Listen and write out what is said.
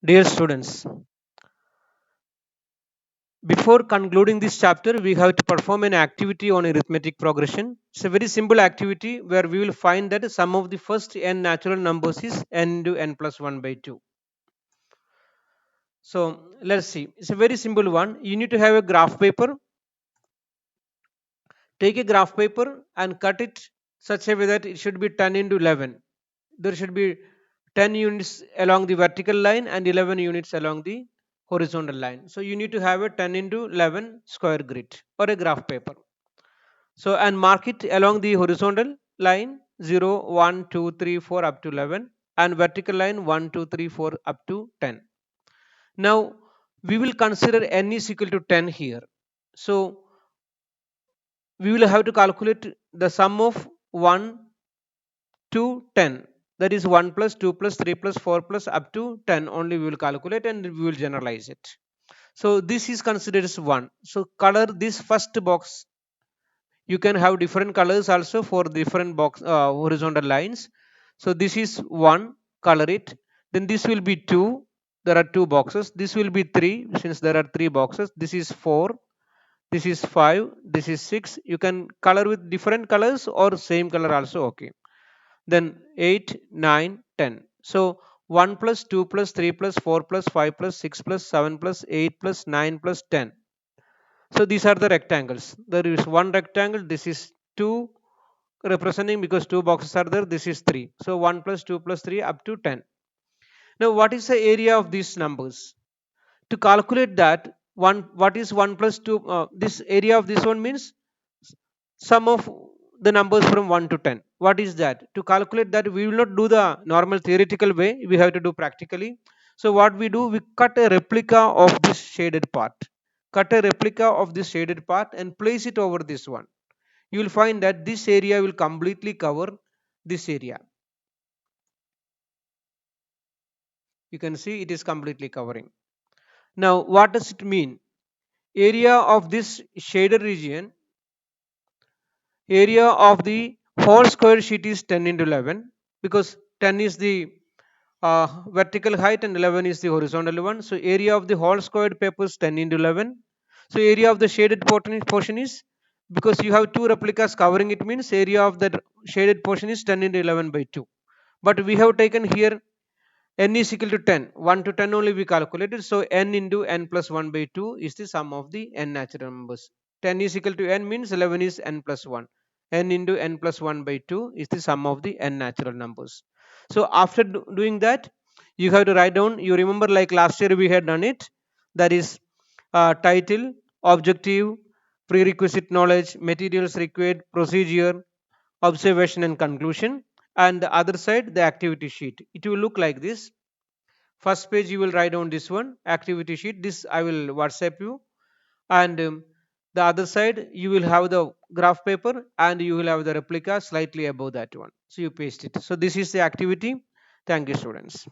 Dear students, before concluding this chapter, we have to perform an activity on arithmetic progression. It's a very simple activity where we will find that sum of the first n natural numbers is n into n plus 1 by 2. So let's see. It's a very simple one. You need to have a graph paper. Take a graph paper and cut it such a way that it should be 10 into 11. There should be 10 units along the vertical line and 11 units along the horizontal line. So you need to have a 10 into 11 square grid or a graph paper. So and mark it along the horizontal line 0, 1, 2, 3, 4 up to 11 and vertical line 1, 2, 3, 4 up to 10. Now we will consider n is equal to 10 here. So we will have to calculate the sum of 1 to 10, that is 1 plus 2 plus 3 plus 4 plus up to 10 only we will calculate and we will generalize it. So this is considered as 1. So color this first box. You can have different colors also for different box horizontal lines. So this is 1, color it. Then this will be 2, there are two boxes. This will be 3 since there are three boxes. This is 4, this is 5, this is 6. You can color with different colors or same color also okay. Then 8, 9, 10. So 1 plus 2 plus 3 plus 4 plus 5 plus 6 plus 7 plus 8 plus 9 plus 10. So these are the rectangles. There is one rectangle. This is 2 representing because two boxes are there. This is 3. So 1 plus 2 plus 3 up to 10. Now what is the area of these numbers? To calculate that, what is 1 plus 2? This area of this one means sum of the numbers from 1 to 10. What is that? To calculate that, we will not do the normal theoretical way. We have to do practically. So what we do, we cut a replica of this shaded part. Cut a replica of this shaded part and place it over this one. You will find that this area will completely cover this area. You can see it is completely covering. Now what does it mean? Area of this shaded region, area of the whole square sheet is 10 into 11 because 10 is the vertical height and 11 is the horizontal one. So area of the whole squared paper is 10 into 11. So area of the shaded portion is, because you have two replicas covering it, means area of that shaded portion is 10 into 11 by 2. But we have taken here n is equal to 10. 1 to 10 only we calculated. So n into n plus 1 by 2 is the sum of the n natural numbers. 10 is equal to n means 11 is n plus 1. N into n plus 1 by 2 is the sum of the n natural numbers. So after doing that, you have to write down. You remember like last year we had done it. That is title, objective, prerequisite knowledge, materials required, procedure, observation and conclusion, and the other side the activity sheet. It will look like this. First page you will write down this one, activity sheet. This I will WhatsApp you. And the other side you will have the graph paper and you will have the replica slightly above that one. So you paste it. So this is the activity. Thank you, students.